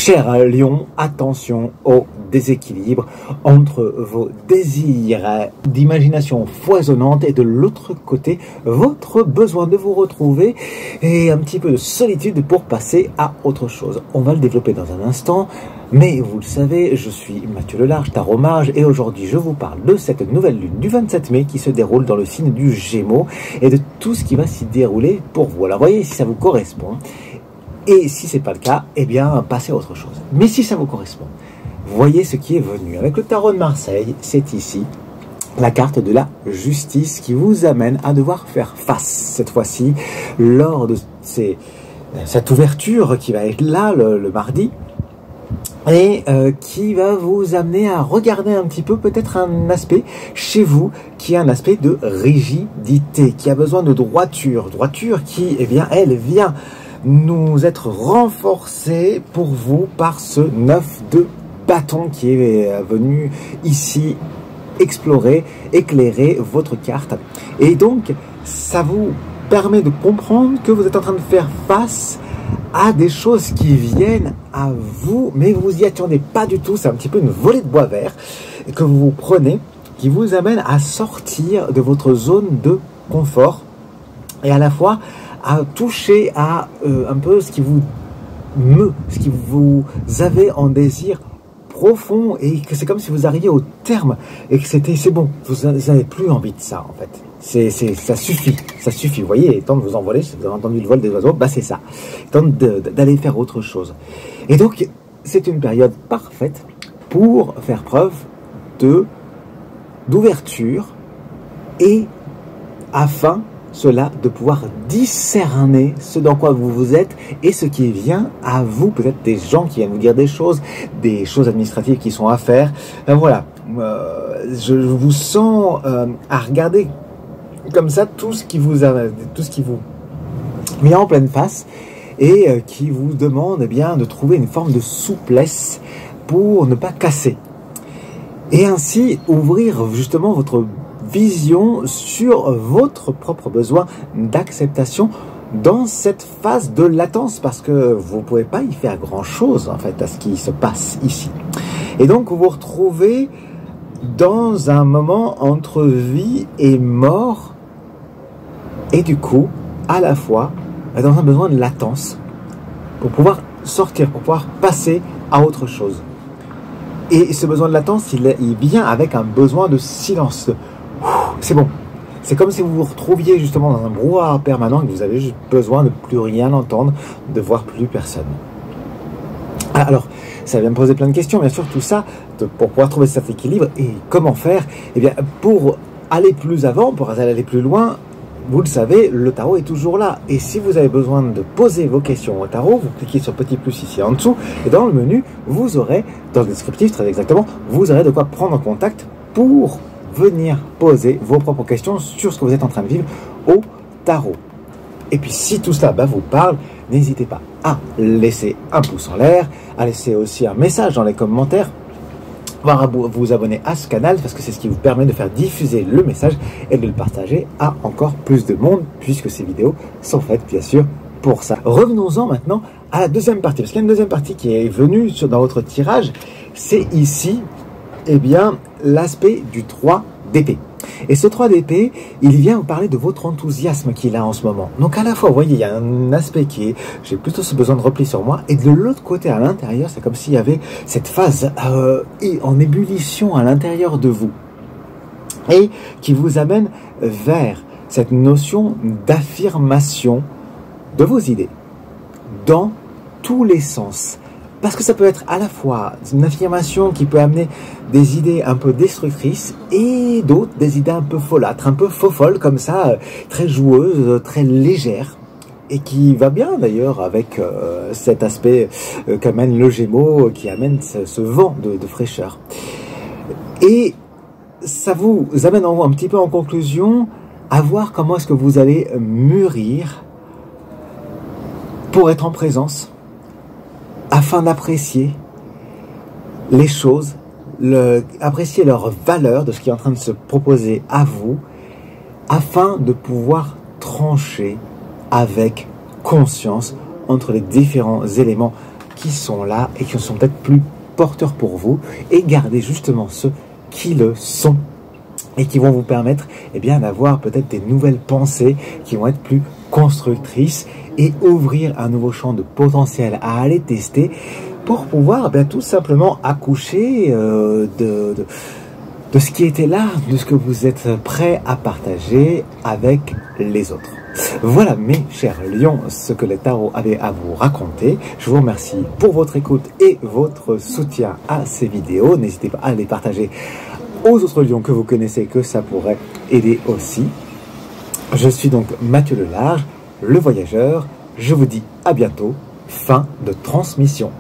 Cher Lion, attention au déséquilibre entre vos désirs d'imagination foisonnante et de l'autre côté, votre besoin de vous retrouver et un petit peu de solitude pour passer à autre chose. On va le développer dans un instant, mais vous le savez, je suis Mathieu Lelarge, tarot mage, et aujourd'hui je vous parle de cette nouvelle lune du 27 mai qui se déroule dans le signe du Gémeaux et de tout ce qui va s'y dérouler pour vous. Alors voyez si ça vous correspond. Et si ce n'est pas le cas, eh bien, passez à autre chose. Mais si ça vous correspond, voyez ce qui est venu. Avec le tarot de Marseille, c'est ici la carte de la justice qui vous amène à devoir faire face, cette fois-ci, lors de cette ouverture qui va être là le mardi, et qui va vous amener à regarder un petit peu peut-être un aspect chez vous qui est un aspect de rigidité, qui a besoin de droiture qui, eh bien, elle vient nous être renforcé pour vous par ce 9 de bâton qui est venu ici explorer, éclairer votre carte. Et donc, ça vous permet de comprendre que vous êtes en train de faire face à des choses qui viennent à vous, mais vous n'y attendez pas du tout. C'est un petit peu une volée de bois vert que vous prenez, qui vous amène à sortir de votre zone de confort et à la fois à toucher à un peu ce qui vous meut, ce qui vous avez en désir profond, et que c'est comme si vous arriviez au terme et que c'est bon, vous n'avez plus envie de ça en fait. Ça suffit, vous voyez, temps de vous envoler, si vous avez entendu le vol des oiseaux, bah c'est ça, temps d'aller faire autre chose. Et donc c'est une période parfaite pour faire preuve d'ouverture et afin cela de pouvoir discerner ce dans quoi vous êtes et ce qui vient à vous, peut-être des gens qui viennent vous dire des choses administratives qui sont à faire. Voilà, je vous sens à regarder comme ça tout ce qui vous met en pleine face et qui vous demande, eh bien, de trouver une forme de souplesse pour ne pas casser et ainsi ouvrir justement votre vision sur votre propre besoin d'acceptation dans cette phase de latence, parce que vous ne pouvez pas y faire grand chose en fait à ce qui se passe ici. Et donc vous vous retrouvez dans un moment entre vie et mort, et du coup à la fois dans un besoin de latence pour pouvoir sortir, pour pouvoir passer à autre chose. Et ce besoin de latence, il vient avec un besoin de silence. C'est bon. C'est comme si vous vous retrouviez justement dans un brouhaha permanent et que vous avez juste besoin de plus rien entendre, de voir plus personne. Alors, ça vient me poser plein de questions, bien sûr, tout ça, pour pouvoir trouver cet équilibre. Et comment faire? Eh bien, pour aller plus avant, pour aller plus loin, vous le savez, le tarot est toujours là. Et si vous avez besoin de poser vos questions au tarot, vous cliquez sur petit plus ici en dessous, et dans le menu, vous aurez, dans le descriptif très exactement, vous aurez de quoi prendre en contact pour venir poser vos propres questions sur ce que vous êtes en train de vivre au tarot. Et puis si tout cela vous parle, n'hésitez pas à laisser un pouce en l'air, à laisser aussi un message dans les commentaires, voire à vous abonner à ce canal, parce que c'est ce qui vous permet de faire diffuser le message et de le partager à encore plus de monde, puisque ces vidéos sont faites bien sûr pour ça. Revenons-en maintenant à la deuxième partie, parce qu'il y a une deuxième partie qui est venue dans votre tirage, c'est ici, eh bien, l'aspect du 3 d'épée. Et ce 3 d'épée, il vient vous parler de votre enthousiasme qu'il a en ce moment. Donc à la fois, vous voyez, il y a un aspect qui est, j'ai plutôt ce besoin de repli sur moi, et de l'autre côté, à l'intérieur, c'est comme s'il y avait cette phase en ébullition à l'intérieur de vous, et qui vous amène vers cette notion d'affirmation de vos idées, dans tous les sens. Parce que ça peut être à la fois une affirmation qui peut amener des idées un peu destructrices et d'autres, des idées un peu folâtres, un peu faux-folles comme ça, très joueuses, très légères, et qui va bien d'ailleurs avec cet aspect qu'amène le Gémeaux, qui amène ce vent de fraîcheur. Et ça vous amène un petit peu en conclusion à voir comment est-ce que vous allez mûrir pour être en présence, afin d'apprécier les choses, apprécier leur valeur de ce qui est en train de se proposer à vous, afin de pouvoir trancher avec conscience entre les différents éléments qui sont là et qui sont peut-être plus porteurs pour vous, et gardez justement ceux qui le sont et qui vont vous permettre d'avoir peut-être des nouvelles pensées qui vont être plus constructrices et ouvrir un nouveau champ de potentiel à aller tester pour pouvoir tout simplement accoucher de ce qui était là, de ce que vous êtes prêt à partager avec les autres. Voilà mes chers lions, ce que les tarots avaient à vous raconter. Je vous remercie pour votre écoute et votre soutien à ces vidéos. N'hésitez pas à les partager aux autres lions que vous connaissez, que ça pourrait aider aussi. Je suis donc Mathieu Lelarge, le voyageur. Je vous dis à bientôt. Fin de transmission.